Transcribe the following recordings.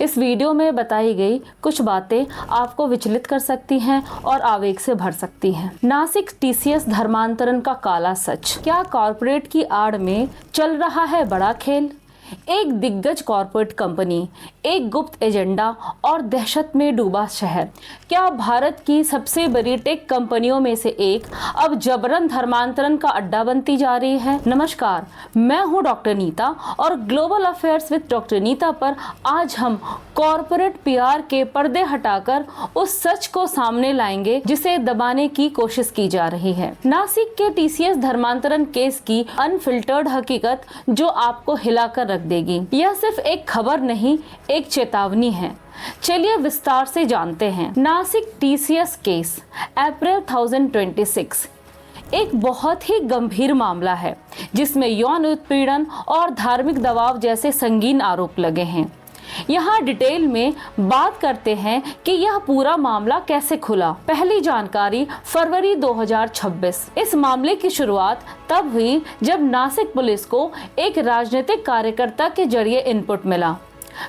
इस वीडियो में बताई गई कुछ बातें आपको विचलित कर सकती हैं और आवेग से भर सकती हैं। नासिक टीसीएस धर्मांतरण का काला सच। क्या कॉरपोरेट की आड़ में चल रहा है बड़ा खेल? एक दिग्गज कॉरपोरेट कंपनी, एक गुप्त एजेंडा और दहशत में डूबा शहर। क्या भारत की सबसे बड़ी टेक कंपनियों में से एक अब जबरन धर्मांतरण का अड्डा बनती जा रही है? नमस्कार, मैं हूं डॉक्टर नीता और global affairs with doctor Neeta पर आज हम कॉरपोरेट पीआर के पर्दे हटाकर उस सच को सामने लाएंगे जिसे दबाने की कोशिश की जा रही है। नासिक के टीसीएस धर्मांतरण केस की अनफिल्टर्ड हकीकत जो आपको हिलाकर रख देगी। यह सिर्फ एक खबर नहीं, एक चेतावनी है। चलिए विस्तार से जानते हैं। नासिक टीसीएस केस अप्रैल 2026 एक बहुत ही गंभीर मामला है जिसमें यौन उत्पीड़न और धार्मिक दबाव जैसे संगीन आरोप लगे हैं। यहाँ डिटेल में बात करते हैं कि यह पूरा मामला कैसे खुला। पहली जानकारी फरवरी 2026। इस मामले की शुरुआत तब हुई जब नासिक पुलिस को एक राजनीतिक कार्यकर्ता के जरिए इनपुट मिला।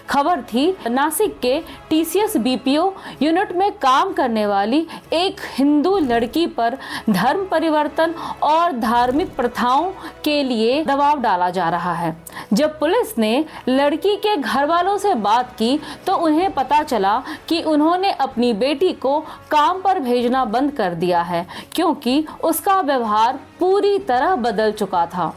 खबर थी नासिक के टीसीएस बीपीओ यूनिट में काम करने वाली एक हिंदू लड़की पर धर्म परिवर्तन और धार्मिक प्रथाओं के लिए दबाव डाला जा रहा है। जब पुलिस ने लड़की के घर वालों से बात की तो उन्हें पता चला कि उन्होंने अपनी बेटी को काम पर भेजना बंद कर दिया है क्योंकि उसका व्यवहार पूरी तरह बदल चुका था।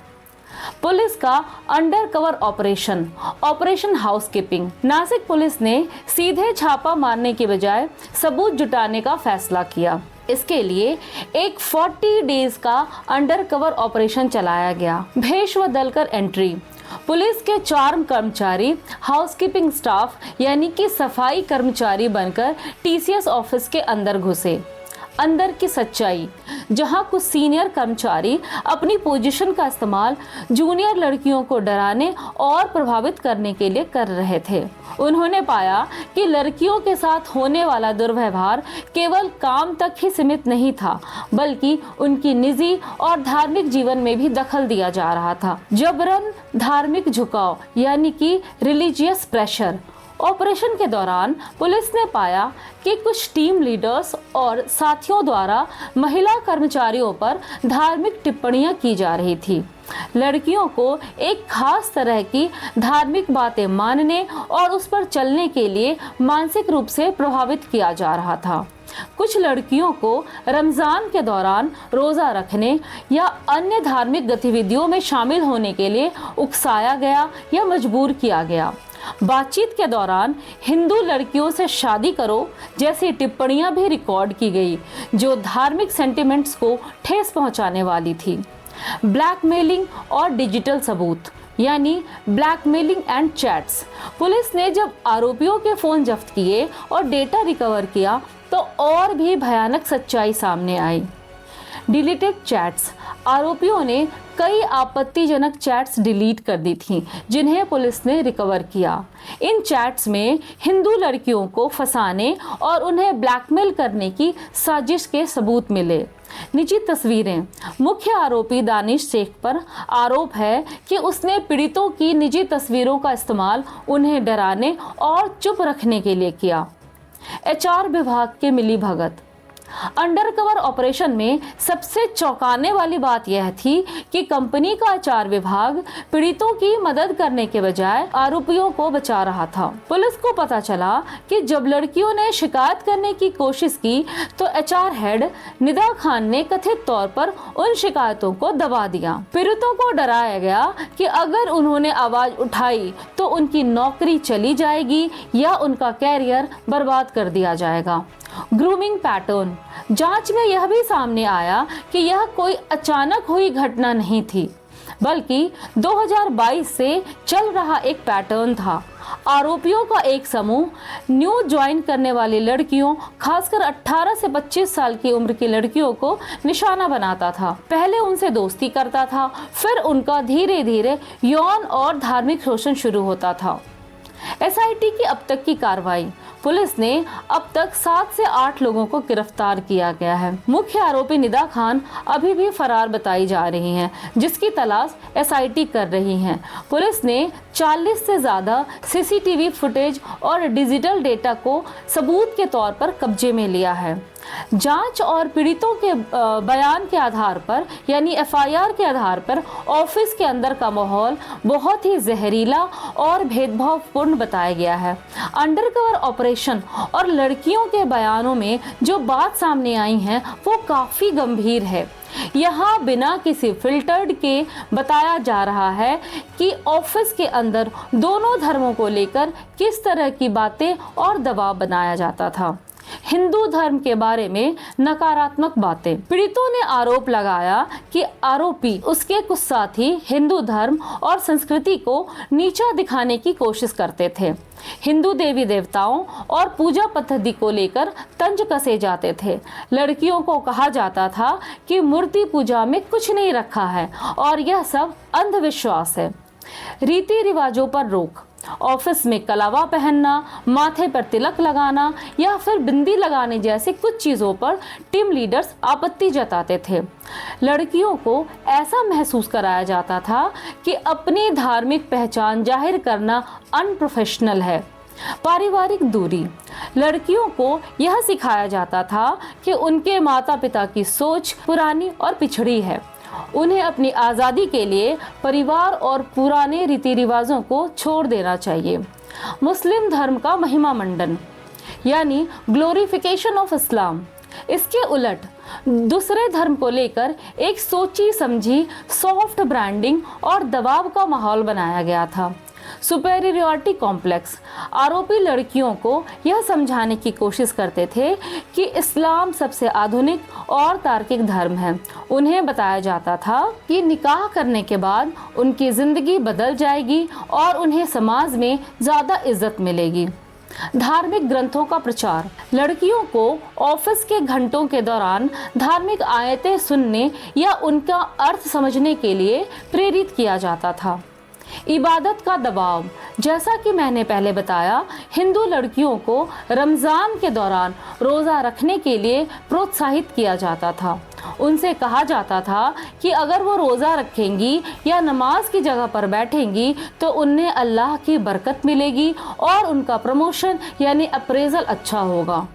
पुलिस का under cover operation housekeeping. Nashik police ने सीधे छापा मारने के बजाय सबूत जुटाने का फैसला किया। इसके लिए एक 40 डेज का अंडर कवर ऑपरेशन चलाया गया। भेष व दलकर एंट्री। पुलिस के 4 कर्मचारी हाउसकीपिंग स्टाफ यानी कि सफाई कर्मचारी बनकर टीसीएस ऑफिस के अंदर घुसे। अंदर की सच्चाई, जहां कुछ सीनियर कर्मचारी अपनी पोजीशन का इस्तेमाल जूनियर लड़कियों को डराने और प्रभावित करने के लिए कर रहे थे। उन्होंने पाया कि लड़कियों के साथ होने वाला दुर्व्यवहार केवल काम तक ही सीमित नहीं था, बल्कि उनकी निजी और धार्मिक जीवन में भी दखल दिया जा रहा था। जबरन धार्मिक झुकाव यानी कि रिलीजियस प्रेशर। ऑपरेशन के दौरान पुलिस ने पाया कि कुछ टीम लीडर्स और साथियों द्वारा महिला कर्मचारियों पर धार्मिक टिप्पणियां की जा रही थी। लड़कियों को एक खास तरह की धार्मिक बातें मानने और उस पर चलने के लिए मानसिक रूप से प्रभावित किया जा रहा था। कुछ लड़कियों को रमजान के दौरान रोजा रखने या अन्य धार्मिक गतिविधियों में शामिल होने के लिए उकसाया गया या मजबूर किया गया। बातचीत के दौरान हिंदू लड़कियों से शादी करो जैसी टिप्पणियां भी रिकॉर्ड की गई जो धार्मिक सेंटिमेंट्स को ठेस पहुंचाने वाली थी। ब्लैकमेलिंग और डिजिटल सबूत यानी ब्लैकमेलिंग एंड चैट्स। पुलिस ने जब आरोपियों के फोन जब्त किए और डेटा रिकवर किया तो और भी भयानक सच्चाई सामने आई। Deleted chats. आरोपियों ने कई आपत्तिजनक चैट्स डिलीट कर दी थीं जिन्हें पुलिस ने रिकवर किया। इन चैट्स में हिंदू लड़कियों को फंसाने और उन्हें ब्लैकमेल करने की साजिश के सबूत मिले। निजी तस्वीरें। मुख्य आरोपी दानिश शेख पर आरोप है कि उसने पीड़ितों की निजी तस्वीरों का इस्तेमाल उन्हें डराने और चुप रखने के लिए किया। एचआर विभाग के मिलीभगत। अंडरकवर ऑपरेशन में सबसे चौंकाने वाली बात यह थी कि कंपनी का एचआर विभाग पीड़ितों की मदद करने के बजाय आरोपियों को बचा रहा था। पुलिस को पता चला कि जब लड़कियों ने शिकायत करने की कोशिश की तो एचआर हेड निदा खान ने कथित तौर पर उन शिकायतों को दबा दिया। पीड़ितों को डराया गया कि अगर उन्होंने आवाज उठाई तो उनकी नौकरी चली जाएगी या उनका कैरियर बर्बाद कर दिया जाएगा। Grooming pattern. जांच में यह भी सामने आया कि यह कोई अचानक हुई घटना नहीं थी, बल्कि 2022 से चल रहा एक पैटर्न था। आरोपियों का एक समूह न्यू ज्वाइन करने वाली लड़कियों, खासकर 18 से 25 साल की उम्र की लड़कियों को निशाना बनाता था। पहले उनसे दोस्ती करता था, फिर उनका धीरे धीरे यौन और धार्मिक शोषण शुरू होता था। एसआईटी की अब तक की कार्रवाई, पुलिस ने अब तक 7 से 8 लोगों को गिरफ्तार किया गया है। मुख्य आरोपी निदा खान अभी भी फरार बताई जा रही हैं, जिसकी तलाश एसआईटी कर रही है। पुलिस ने 40 से ज्यादा सीसीटीवी फुटेज और डिजिटल डेटा को सबूत के तौर पर कब्जे में लिया है। जांच और पीड़ितों के बयान के आधार पर यानी एफआईआर के आधार पर ऑफिस के अंदर का माहौल बहुत ही जहरीला और भेदभावपूर्ण बताया गया है। अंडरकवर ऑपरेशन और लड़कियों के बयानों में जो बात सामने आई है वो काफी गंभीर है। यहाँ बिना किसी फिल्टर्ड के बताया जा रहा है कि ऑफिस के अंदर दोनों धर्मों को लेकर किस तरह की बातें और दबाव बनाया जाता था। हिंदू धर्म के बारे में नकारात्मक बातें। पीड़ितों ने आरोप लगाया कि आरोपी उसके कुछ साथी हिंदू धर्म और संस्कृति को नीचा दिखाने की कोशिश करते थे। हिंदू देवी देवताओं और पूजा पद्धति को लेकर तंज कसे जाते थे। लड़कियों को कहा जाता था कि मूर्ति पूजा में कुछ नहीं रखा है और यह सब अंधविश्वास है। रीति रिवाजों पर रोक, ऑफिस में कलावा पहनना, माथे पर तिलक लगाना या फिर बिंदी लगाने जैसी कुछ चीजों पर टीम लीडर्स आपत्ति जताते थे। लड़कियों को ऐसा महसूस कराया जाता था कि अपनी धार्मिक पहचान जाहिर करना अनप्रोफेशनल है। पारिवारिक दूरी, लड़कियों को यह सिखाया जाता था कि उनके माता पिता की सोच पुरानी और पिछड़ी है। उन्हें अपनी आज़ादी के लिए परिवार और पुराने रीति रिवाजों को छोड़ देना चाहिए। मुस्लिम धर्म का महिमा मंडन यानी ग्लोरिफिकेशन ऑफ इस्लाम। इसके उलट दूसरे धर्म को लेकर एक सोची समझी सॉफ्ट ब्रांडिंग और दबाव का माहौल बनाया गया था। सुपेरियरिटी कॉम्प्लेक्स, आरोपी लड़कियों को यह समझाने की कोशिश करते थे कि इस्लाम सबसे आधुनिक और तार्किक धर्म है। उन्हें बताया जाता था कि निकाह करने के बाद उनकी जिंदगी बदल जाएगी और उन्हें समाज में ज्यादा इज्जत मिलेगी। धार्मिक ग्रंथों का प्रचार, लड़कियों को ऑफिस के घंटों के दौरान धार्मिक आयतें सुनने या उनका अर्थ समझने के लिए प्रेरित किया जाता था। इबादत का दबाव, जैसा कि मैंने पहले बताया, हिंदू लड़कियों को रमज़ान के दौरान रोज़ा रखने के लिए प्रोत्साहित किया जाता था। उनसे कहा जाता था कि अगर वो रोज़ा रखेंगी या नमाज की जगह पर बैठेंगी तो उन्हें अल्लाह की बरकत मिलेगी और उनका प्रमोशन यानी अप्रेजल अच्छा होगा।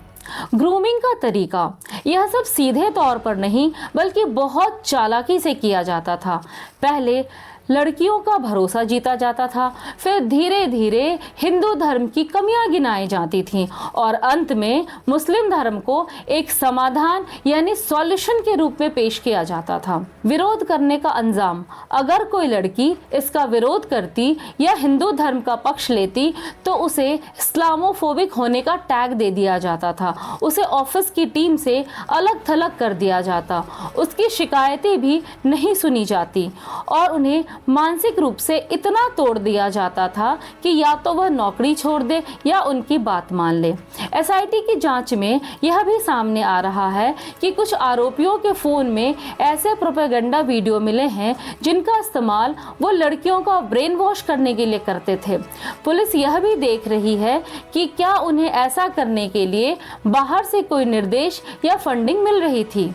ग्रूमिंग का तरीका, यह सब सीधे तौर पर नहीं बल्कि बहुत चालाकी से किया जाता था। पहले लड़कियों का भरोसा जीता जाता था, फिर धीरे धीरे हिंदू धर्म की कमियां गिनाई जाती थीं और अंत में मुस्लिम धर्म को एक समाधान यानी सॉल्यूशन के रूप में पेश किया जाता था। विरोध करने का अंजाम, अगर कोई लड़की इसका विरोध करती या हिंदू धर्म का पक्ष लेती तो उसे इस्लामोफोबिक होने का टैग दे दिया जाता था। उसे ऑफिस की टीम से अलग थलग कर दिया जाता, उसकी शिकायतें भी नहीं सुनी जाती और उन्हें मानसिक रूप से इतना तोड़ दिया जाता था कि या तो वह नौकरी छोड़ दे या उनकी बात मान ले। एसआईटी की जांच में यह भी सामने आ रहा है कि कुछ आरोपियों के फोन में ऐसे प्रोपेगेंडा वीडियो मिले हैं जिनका इस्तेमाल वो लड़कियों का ब्रेन वॉश करने के लिए करते थे। पुलिस यह भी देख रही है कि क्या उन्हें ऐसा करने के लिए बाहर से कोई निर्देश या फंडिंग मिल रही थी।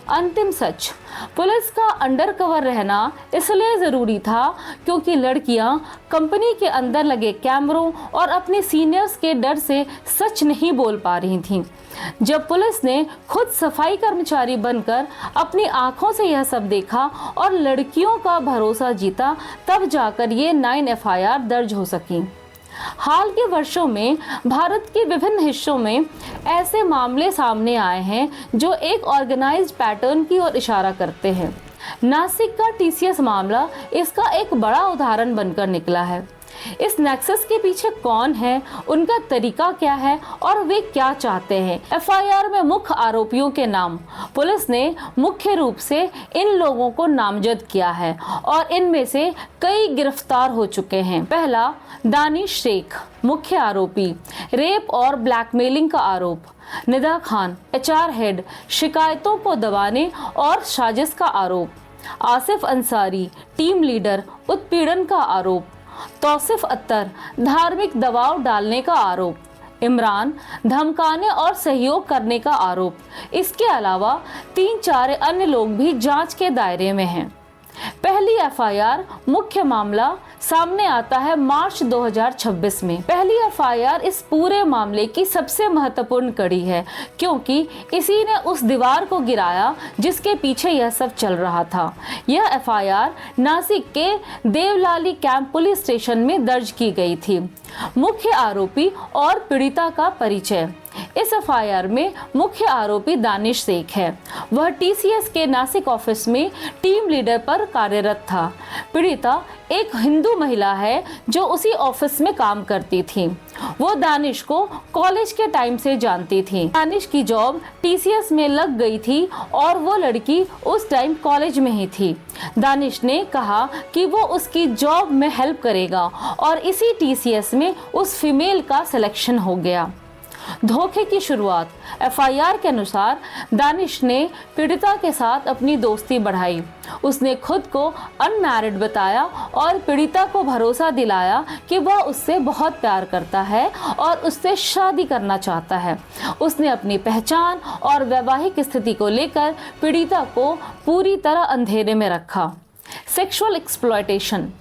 अंतिम सच, पुलिस का अंडरकवर रहना इसलिए ज़रूरी था क्योंकि लड़कियां कंपनी के अंदर लगे कैमरों और अपने सीनियर्स के डर से सच नहीं बोल पा रही थीं। जब पुलिस ने खुद सफाई कर्मचारी बनकर अपनी आंखों से यह सब देखा और लड़कियों का भरोसा जीता, तब जाकर ये 9 एफआईआर दर्ज हो सकी। हाल के वर्षों में भारत के विभिन्न हिस्सों में ऐसे मामले सामने आए हैं जो एक ऑर्गेनाइज्ड पैटर्न की ओर इशारा करते हैं। नासिक का टीसीएस मामला इसका एक बड़ा उदाहरण बनकर निकला है। इस नेक्सस के पीछे कौन है, उनका तरीका क्या है और वे क्या चाहते हैं। एफआईआर में मुख्य आरोपियों के नाम पुलिस ने मुख्य रूप से इन लोगों को नामजद किया है और इनमें से कई गिरफ्तार हो चुके हैं। पहला, दानिश शेख, मुख्य आरोपी, रेप और ब्लैकमेलिंग का आरोप। निदा खान, एचआर हेड, शिकायतों को दबाने और साजिश का आरोप। आसिफ अंसारी, टीम लीडर, उत्पीड़न का आरोप। तौसिफ अख्तर धार्मिक दबाव डालने का आरोप, इमरान धमकाने और सहयोग करने का आरोप। इसके अलावा 3-4 अन्य लोग भी जांच के दायरे में हैं। पहली एफआईआर मुख्य मामला सामने आता है मार्च 2026 में। पहली एफआईआर इस पूरे मामले की सबसे महत्वपूर्ण कड़ी है, क्योंकि इसी ने उस दीवार को गिराया जिसके पीछे यह सब चल रहा था। यह एफआईआर नासिक के देवलाली कैंप पुलिस स्टेशन में दर्ज की गई थी। मुख्य आरोपी और पीड़िता का परिचय। इस एफआईआर में मुख्य आरोपी दानिश शेख है। वह टीसीएस के नासिक ऑफिस में टीम लीडर पर कार्यरत था। पीड़िता एक हिंदू महिला है जो उसी ऑफिस में काम करती थी। वो दानिश को कॉलेज के टाइम से जानती थी। दानिश की जॉब टीसीएस में लग गई थी और वो लड़की उस टाइम कॉलेज में ही थी। दानिश ने कहा कि वो उसकी जॉब में हेल्प करेगा और इसी टीसीएस में उस फीमेल का सिलेक्शन हो गया। धोखे की शुरुआत। एफआईआर के अनुसार दानिश ने पीड़िता के साथ अपनी दोस्ती बढ़ाई। उसने खुद को अनमैरिड बताया और पीड़िता को भरोसा दिलाया कि वह उससे बहुत प्यार करता है और उससे शादी करना चाहता है। उसने अपनी पहचान और वैवाहिक स्थिति को लेकर पीड़िता को पूरी तरह अंधेरे में रखा। Sexual exploitation.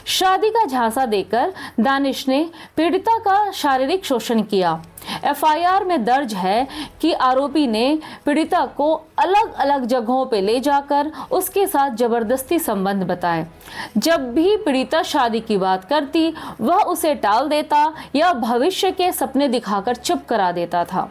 शादी का झांसा देकर दानिश ने पीड़िता का शारीरिक शोषण किया। एफआईआर में दर्ज है कि आरोपी ने पीड़िता को अलग अलग जगहों पर ले जाकर उसके साथ जबरदस्ती संबंध बताए। जब भी पीड़िता शादी की बात करती, वह उसे टाल देता या भविष्य के सपने दिखाकर चुप करा देता था।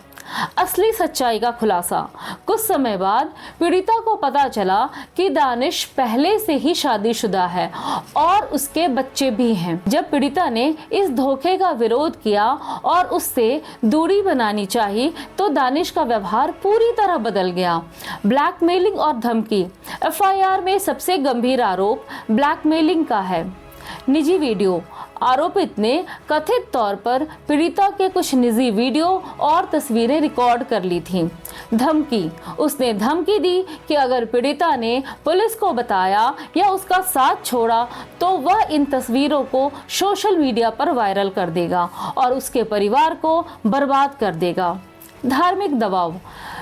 असली सच्चाई का खुलासा। कुछ समय बाद पीड़िता को पता चला कि दानिश पहले से ही शादीशुदा है और उसके बच्चे भी हैं। जब पीड़िता ने इस धोखे का विरोध किया और उससे दूरी बनानी चाहिए तो दानिश का व्यवहार पूरी तरह बदल गया। ब्लैकमेलिंग और धमकी। एफआईआर में सबसे गंभीर आरोप ब्लैकमेलिंग का है। निजी वीडियो। आरोपित ने कथित तौर पर पीड़िता के कुछ निजी वीडियो और तस्वीरें रिकॉर्ड कर ली थीं। धमकी। उसने धमकी दी कि अगर पीड़िता ने पुलिस को बताया या उसका साथ छोड़ा तो वह इन तस्वीरों को सोशल मीडिया पर वायरल कर देगा और उसके परिवार को बर्बाद कर देगा। धार्मिक दबाव।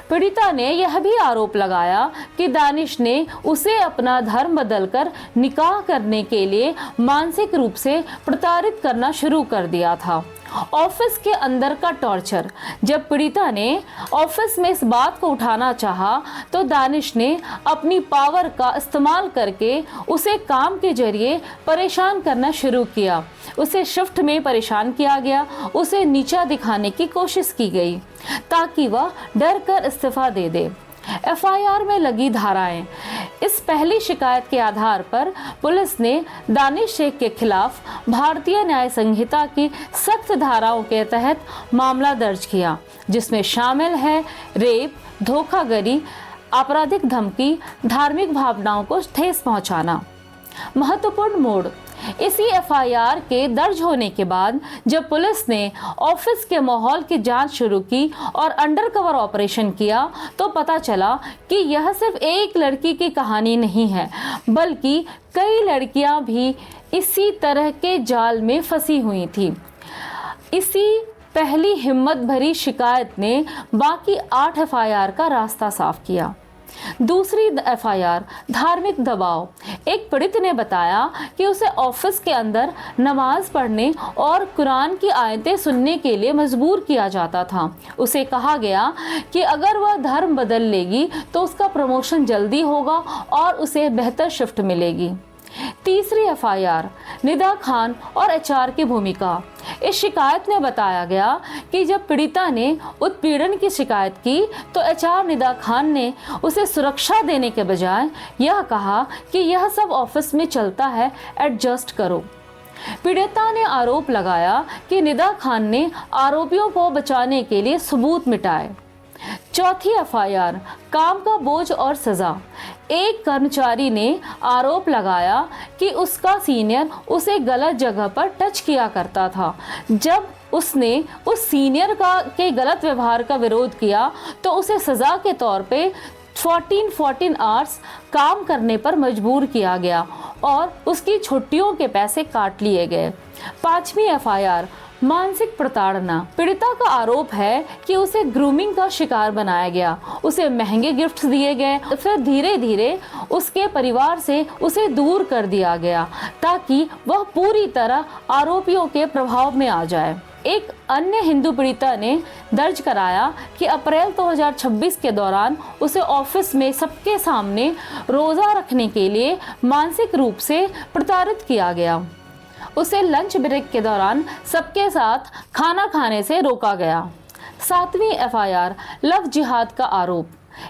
पीड़िता ने यह भी आरोप लगाया कि दानिश ने उसे अपना धर्म बदलकर निकाह करने के लिए मानसिक रूप से प्रताड़ित करना शुरू कर दिया था। ऑफिस के अंदर का टॉर्चर। जब पीड़िता ने ऑफिस में इस बात को उठाना चाहा तो दानिश ने अपनी पावर का इस्तेमाल करके उसे काम के जरिए परेशान करना शुरू किया। उसे शिफ्ट में परेशान किया गया, उसे नीचा दिखाने की कोशिश की गई ताकि वह डर कर इस्तीफा दे दे। एफआईआर में लगी धाराएं। इस पहली शिकायत के आधार पर पुलिस ने दानिश शेख के खिलाफ भारतीय न्याय संहिता की सख्त धाराओं के तहत मामला दर्ज किया, जिसमें शामिल है रेप, धोखाधड़ी, आपराधिक धमकी, धार्मिक भावनाओं को ठेस पहुंचाना। महत्वपूर्ण मोड़। इसी एफआईआर के दर्ज होने के बाद जब पुलिस ने ऑफिस के माहौल की जांच शुरू की और अंडरकवर ऑपरेशन किया तो पता चला कि यह सिर्फ एक लड़की की कहानी नहीं है, बल्कि कई लड़कियां भी इसी तरह के जाल में फंसी हुई थी। इसी पहली हिम्मत भरी शिकायत ने बाकी 8 एफआईआर का रास्ता साफ किया। दूसरी एफआईआर धार्मिक दबाव। एक पीड़ित ने बताया कि उसे ऑफिस के अंदर नमाज पढ़ने और कुरान की आयतें सुनने के लिए मजबूर किया जाता था। उसे कहा गया कि अगर वह धर्म बदल लेगी तो उसका प्रमोशन जल्दी होगा और उसे बेहतर शिफ्ट मिलेगी। तीसरी एफआईआर निदा खान और एचआर की भूमिका। इस शिकायत में बताया गया कि जब पीड़िता ने उत्पीड़न की शिकायत की तो एचआर निदा खान ने उसे सुरक्षा देने के बजाय यह कहा कि यह सब ऑफिस में चलता है, एडजस्ट करो। पीड़िता ने आरोप लगाया कि निदा खान ने आरोपियों को बचाने के लिए सबूत मिटाए। चौथी एफआईआर काम का बोझ और सजा। एक कर्मचारी ने आरोप लगाया कि उसका सीनियर उसे गलत जगह पर टच किया करता था। जब उसने उस सीनियर के गलत व्यवहार का विरोध किया तो उसे सजा के तौर पे 14 आवर्स काम करने पर मजबूर किया गया और उसकी छुट्टियों के पैसे काट लिए गए। 5वीं एफआईआर, मानसिक प्रताड़ना। पीड़िता का आरोप है कि उसे ग्रूमिंग का शिकार बनाया गया, उसे महंगे गिफ्ट्स दिए गए, फिर धीरे धीरे उसके परिवार से उसे दूर कर दिया गया ताकि वह पूरी तरह आरोपियों के प्रभाव में आ जाए। एक अन्य हिंदू पीड़िता ने दर्ज कराया कि अप्रैल 2026 के दौरान उसे ऑफिस में सबके सामने रोजा रखने के लिए मानसिक रूप से प्रताड़ित किया गया। उसे लंच ब्रेक के दौरान सबके साथ खाना खाने से रोका गया। 7वीं एफआईआर, लव जिहाद का आरोप।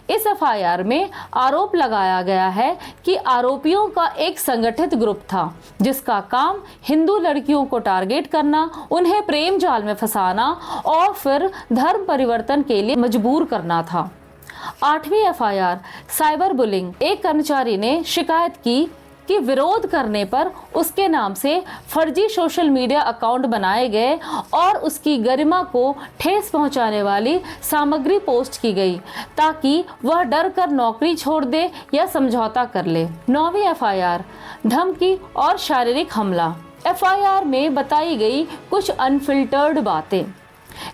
इस एफआईआर में आरोप लगाया गया है कि आरोपियों का एक संगठित ग्रुप था जिसका काम हिंदू लड़कियों को टारगेट करना, उन्हें प्रेम जाल में फंसाना और फिर धर्म परिवर्तन के लिए मजबूर करना था। 8वीं एफआईआर, साइबर बुलिंग। एक कर्मचारी ने शिकायत की कि विरोध करने पर उसके नाम से फर्जी सोशल मीडिया अकाउंट बनाए गए और उसकी गरिमा को ठेस पहुंचाने वाली सामग्री पोस्ट की गई ताकि वह डर कर नौकरी छोड़ दे या समझौता कर ले। 9वीं एफआईआर, धमकी और शारीरिक हमला। एफआईआर में बताई गई कुछ अनफिल्टर्ड बातें।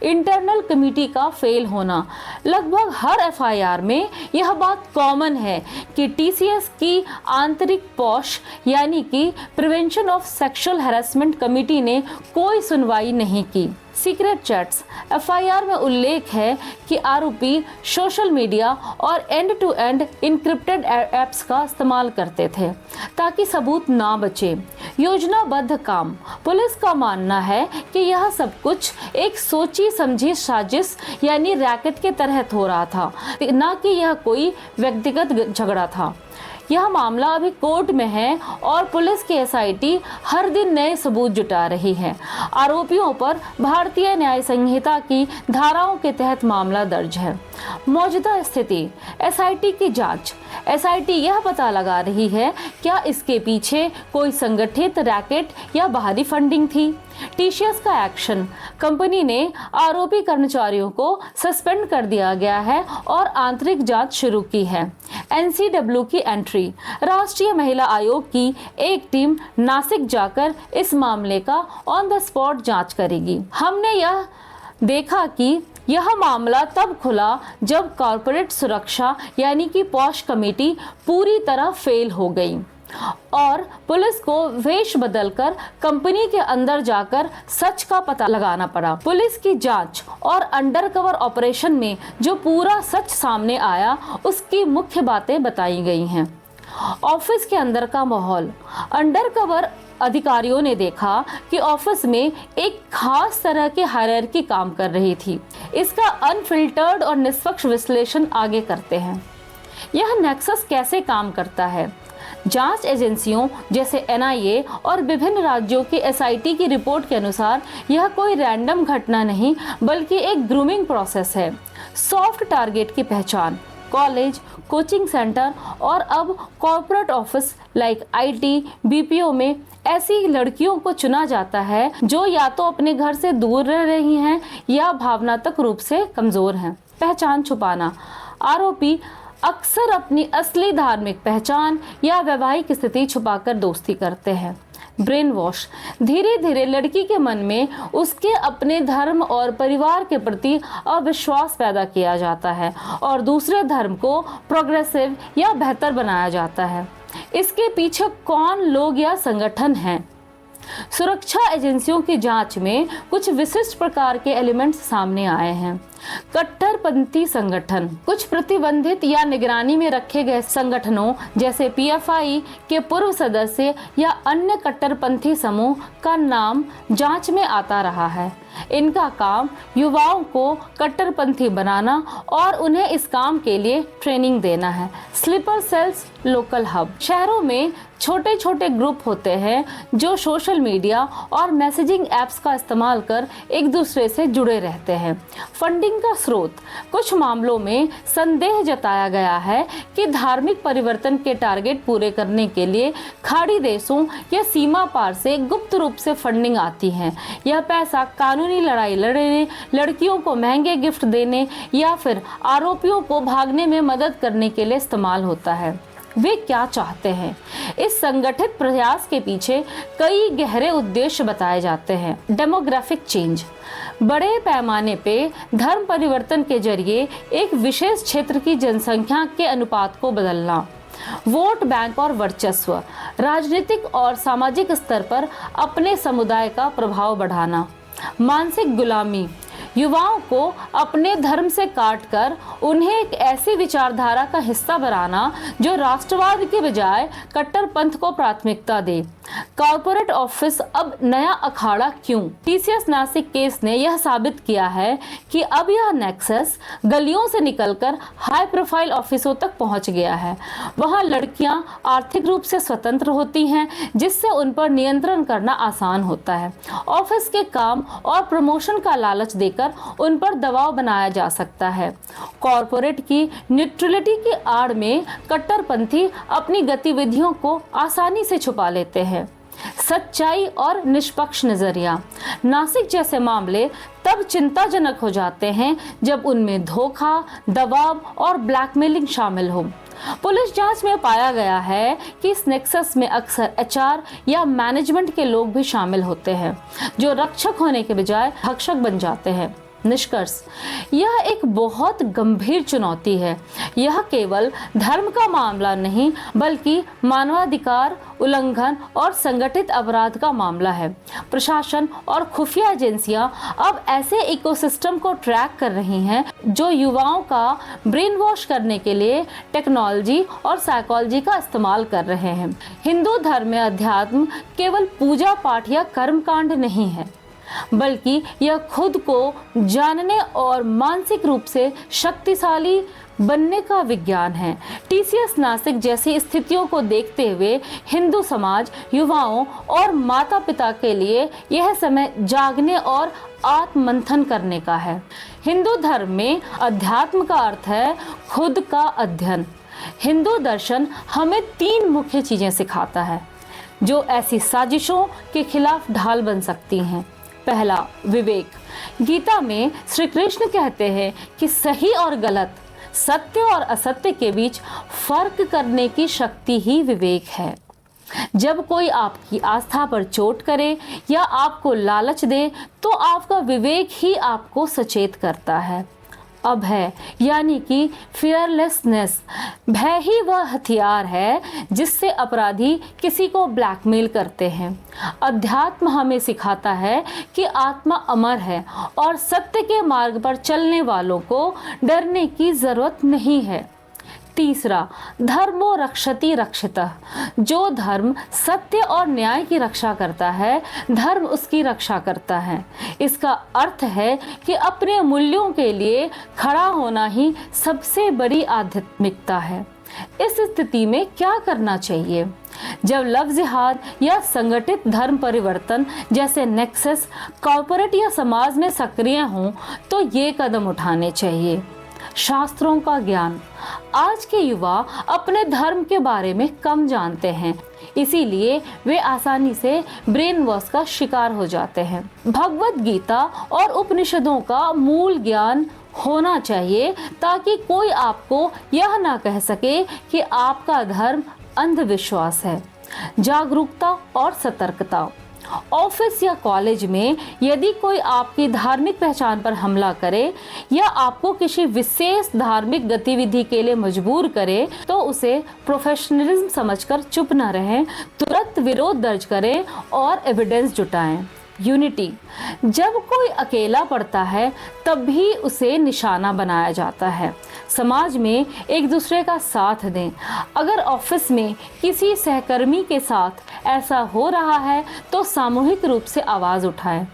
इंटरनल कमेटी का फेल होना। लगभग हर एफआईआर में यह बात कॉमन है कि टीसीएस की आंतरिक पॉश यानी कि prevention of sexual harassment committee ने कोई सुनवाई नहीं की। Secret chats. एफआईआर में उल्लेख है कि आरोपी सोशल मीडिया और end to end encrypted apps का इस्तेमाल करते थे ताकि सबूत ना बचे। योजनाबद्ध काम। पुलिस का मानना है कि यह सब कुछ एक सोची समझी साजिश यानी रैकेट के तहत हो रहा था, ना कि यह कोई व्यक्तिगत झगड़ा था। यह मामला अभी कोर्ट में है और पुलिस की एसआईटी हर दिन नए सबूत जुटा रही है। आरोपियों पर भारतीय न्याय संहिता की धाराओं के तहत मामला दर्ज है। मौजूदा स्थिति। एसआईटी की जांच। एसआईटी यह पता लगा रही है क्या इसके पीछे कोई संगठित रैकेट या बाहरी फंडिंग थी। टीसीएस का एक्शन। कंपनी ने आरोपी कर्मचारियों को सस्पेंड कर दिया गया है और आंतरिक जांच शुरू की है। एनसीडब्ल्यू की एंट्री। राष्ट्रीय महिला आयोग की एक टीम नासिक जाकर इस मामले का ऑन द स्पॉट जांच करेगी। हमने यह देखा कि यह मामला तब खुला जब कॉर्पोरेट सुरक्षा यानी कि पॉश कमेटी पूरी तरह फेल हो गई और पुलिस को वेश बदलकर कंपनी के अंदर जाकर सच का पता लगाना पड़ा। पुलिस की जांच और अंडरकवर ऑपरेशन में जो पूरा सच सामने आया उसकी मुख्य बातें बताई गई हैं। ऑफिस के अंदर का माहौल। अंडरकवर अधिकारियों ने देखा कि ऑफिस में एक खास तरह की हायरार्की काम कर रही थी। इसका अनफिल्टर्ड और निष्पक्ष विश्लेषण आगे करते हैं। यह नेक्सस कैसे काम करता है। जांच एजेंसियों जैसे एनआईए और विभिन्न राज्यों की एसआईटी की रिपोर्ट के अनुसार यह कोई रैंडम घटना नहीं बल्कि एक ग्रूमिंग प्रोसेस है। सॉफ्ट टारगेट की पहचान। कॉलेज, कोचिंग सेंटर और अब corporate office like IT, BPO में ऐसी लड़कियों को चुना जाता है जो या तो अपने घर से दूर रह रही हैं या भावनात्मक रूप से कमजोर हैं। पहचान छुपाना। आरोपी अक्सर अपनी असली धार्मिक पहचान या वैवाहिक स्थिति छुपाकर दोस्ती करते हैं। Brain wash. धीरे धीरे लड़की के मन में उसके अपने धर्म और परिवार के प्रति अविश्वास पैदा किया जाता है और दूसरे धर्म को प्रोग्रेसिव या बेहतर बनाया जाता है। इसके पीछे कौन लोग या संगठन हैं। सुरक्षा एजेंसियों की जांच में कुछ विशिष्ट प्रकार के एलिमेंट्स सामने आए हैं। कट्टरपंथी संगठन। कुछ प्रतिबंधित या निगरानी में रखे गए संगठनों जैसे पीएफआई के पूर्व सदस्य या अन्य कट्टरपंथी समूह का नाम जांच में आता रहा है। इनका काम युवाओं को कट्टरपंथी बनाना और उन्हें इस काम के लिए ट्रेनिंग देना है। Sleeper cells, local hub. शहरों में छोटे छोटे ग्रुप होते हैं जो सोशल मीडिया और मैसेजिंग ऐप्स का इस्तेमाल कर एक दूसरे से जुड़े रहते हैं। फंडिंग फंडिंग का स्रोत। कुछ मामलों में संदेह जताया गया है कि धार्मिक परिवर्तन के टारगेट पूरे करने के लिए खाड़ी देशों या सीमा पार से गुप्त रूप से फंडिंग आती है। यह पैसा कानूनी लड़ाई लड़ने, लड़कियों को महंगे गिफ्ट देने या फिर आरोपियों को भागने में मदद करने के लिए इस्तेमाल होता है। वे क्या चाहते हैं? इस संगठित प्रयास के पीछे कई गहरे उद्देश्य बताए जाते हैं। डेमोग्राफिक चेंज, बड़े पैमाने पे धर्म परिवर्तन के जरिए एक विशेष क्षेत्र की जनसंख्या के अनुपात को बदलना। वोट बैंक और वर्चस्व, राजनीतिक और सामाजिक स्तर पर अपने समुदाय का प्रभाव बढ़ाना। मानसिक गुलामी, युवाओं को अपने धर्म से काटकर उन्हें एक ऐसी विचारधारा का हिस्सा बनाना जो राष्ट्रवाद के बजाय कट्टरपंथ को प्राथमिकता दे। कॉर्पोरेट ऑफिस अब नया अखाड़ा क्यों? टीसीएस नासिक केस ने यह साबित किया है कि अब यह नेक्सस गलियों से निकलकर हाई प्रोफाइल ऑफिसों तक पहुंच गया है। वहां लड़कियां आर्थिक रूप से स्वतंत्र होती हैं, जिससे उन पर नियंत्रण करना आसान होता है। ऑफिस के काम और प्रमोशन का लालच देकर उन पर दबाव बनाया जा सकता है। कॉर्पोरेट की न्यूट्रलिटी की आड़ में कट्टरपंथी अपनी गतिविधियों को आसानी से छुपा लेते हैं। सच्चाई और निष्पक्ष नजरिया, नासिक जैसे मामले तब चिंताजनक हो जाते हैं जब उनमें धोखा, दबाव और ब्लैकमेलिंग शामिल हो। पुलिस जांच में पाया गया है कि इस नेक्सस में अक्सर एचआर या मैनेजमेंट के लोग भी शामिल होते हैं, जो रक्षक होने के बजाय भक्षक बन जाते हैं। निष्कर्ष, यह एक बहुत गंभीर चुनौती है। यह केवल धर्म का मामला नहीं, बल्कि मानवाधिकार उल्लंघन और संगठित अपराध का मामला है। प्रशासन और खुफिया एजेंसियां अब ऐसे इकोसिस्टम को ट्रैक कर रही हैं जो युवाओं का ब्रेन वॉश करने के लिए टेक्नोलॉजी और साइकोलॉजी का इस्तेमाल कर रहे हैं। हिंदू धर्म में अध्यात्म केवल पूजा पाठ या कर्मकांड नहीं है, बल्कि यह खुद को जानने और मानसिक रूप से शक्तिशाली बनने का विज्ञान है। टीसीएस नासिक जैसी स्थितियों को देखते हुए हिंदू समाज, युवाओं और माता पिता के लिए यह समय जागने और आत्ममंथन करने का है। हिंदू धर्म में अध्यात्म का अर्थ है खुद का अध्ययन। हिंदू दर्शन हमें 3 मुख्य चीजें सिखाता है जो ऐसी साजिशों के खिलाफ ढाल बन सकती हैं। पहला, विवेक। गीता में श्री कृष्ण कहते हैं कि सही और गलत, सत्य और असत्य के बीच फर्क करने की शक्ति ही विवेक है। जब कोई आपकी आस्था पर चोट करे या आपको लालच दे, तो आपका विवेक ही आपको सचेत करता है। अभय यानी कि फियरलेसनेस, भय ही वह हथियार है जिससे अपराधी किसी को ब्लैकमेल करते हैं। अध्यात्म हमें सिखाता है कि आत्मा अमर है और सत्य के मार्ग पर चलने वालों को डरने की जरूरत नहीं है। तीसरा, धर्मो रक्षति रक्षितः। जो धर्म सत्य और न्याय की रक्षा करता है, धर्म उसकी रक्षा करता है। इसका अर्थ है कि अपने मूल्यों के लिए खड़ा होना ही सबसे बड़ी आध्यात्मिकता है। इस स्थिति में क्या करना चाहिए? जब लव जिहाद या संगठित धर्म परिवर्तन जैसे नेक्सस कॉर्पोरेट या समाज में सक्रिय हों, तो ये कदम उठाने चाहिए। शास्त्रों का ज्ञान। आज के युवा अपने धर्म के बारे में कम जानते हैं, इसीलिए वे आसानी से ब्रेन वॉश का शिकार हो जाते हैं। भगवत गीता और उपनिषदों का मूल ज्ञान होना चाहिए ताकि कोई आपको यह ना कह सके कि आपका धर्म अंधविश्वास है। जागरूकता और सतर्कता। ऑफिस या कॉलेज में यदि कोई आपकी धार्मिक पहचान पर हमला करे या आपको किसी विशेष धार्मिक गतिविधि के लिए मजबूर करे, तो उसे प्रोफेशनलिज्म समझकर चुप न रहें, तुरंत विरोध दर्ज करें और एविडेंस जुटाएं। यूनिटी। जब कोई अकेला पड़ता है तब भी उसे निशाना बनाया जाता है। समाज में एक दूसरे का साथ दें। अगर ऑफिस में किसी सहकर्मी के साथ ऐसा हो रहा है तो सामूहिक रूप से आवाज़ उठाएं।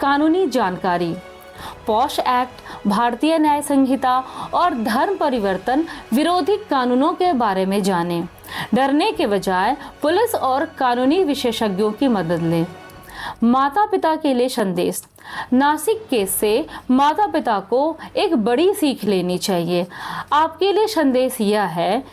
कानूनी जानकारी। पॉश एक्ट, भारतीय न्याय संहिता और धर्म परिवर्तन विरोधी कानूनों के बारे में जानें। डरने के बजाय पुलिस और कानूनी विशेषज्ञों की मदद लें। माता पिता के लिए संदेश। नासिक केस से माता पिता को एक बड़ी सीख लेनी चाहिए। आपके लिए संदेश यह है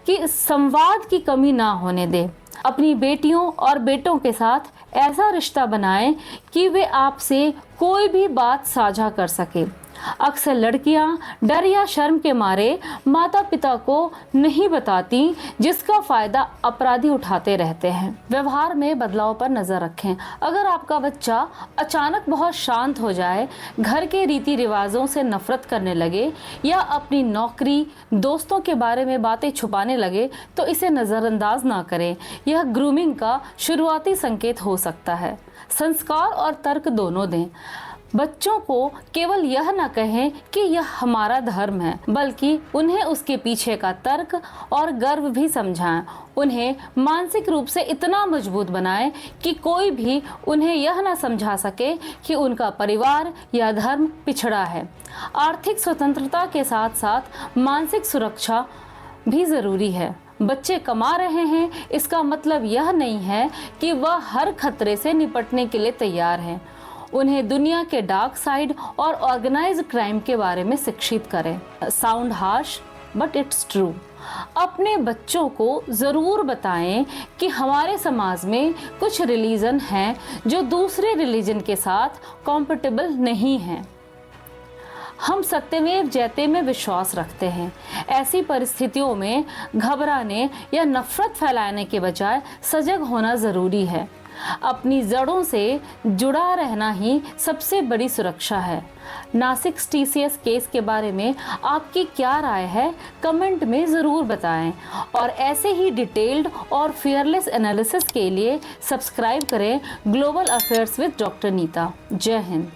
कि संवाद की कमी ना होने दें। अपनी बेटियों और बेटों के साथ ऐसा रिश्ता बनाएं कि वे आपसे कोई भी बात साझा कर सके। अक्सर लड़कियां डर या शर्म के मारे माता पिता को नहीं बताती, जिसका फायदा अपराधी उठाते रहते हैं। व्यवहार में बदलाव पर नजर रखें। अगर आपका बच्चा अचानक बहुत शांत हो जाए, घर के रीति रिवाजों से नफरत करने लगे या अपनी नौकरी, दोस्तों के बारे में बातें छुपाने लगे, तो इसे नजरअंदाज ना करें। यह ग्रूमिंग का शुरुआती संकेत हो सकता है। संस्कार और तर्क दोनों दें। बच्चों को केवल यह न कहें कि यह हमारा धर्म है, बल्कि उन्हें उसके पीछे का तर्क और गर्व भी समझाएं। उन्हें मानसिक रूप से इतना मजबूत बनाएं कि कोई भी उन्हें यह न समझा सके कि उनका परिवार या धर्म पिछड़ा है। आर्थिक स्वतंत्रता के साथ साथ मानसिक सुरक्षा भी जरूरी है। बच्चे कमा रहे हैं, इसका मतलब यह नहीं है कि वह हर खतरे से निपटने के लिए तैयार हैं। उन्हें दुनिया के डार्क साइड और ऑर्गेनाइज्ड क्राइम के बारे में शिक्षित करें। Sound harsh but it's true. अपने बच्चों को ज़रूर बताएं कि हमारे समाज में कुछ रिलीजन हैं जो दूसरे रिलीजन के साथ कॉम्पेटिबल नहीं हैं। हम सत्यमेव जयते में विश्वास रखते हैं। ऐसी परिस्थितियों में घबराने या नफरत फैलाने के बजाय सजग होना ज़रूरी है। अपनी जड़ों से जुड़ा रहना ही सबसे बड़ी सुरक्षा है। नासिक टीसीएस केस के बारे में आपकी क्या राय है, कमेंट में ज़रूर बताएं। और ऐसे ही डिटेल्ड और फियरलेस एनालिसिस के लिए सब्सक्राइब करें global affairs with doctor Neeta. जय हिंद।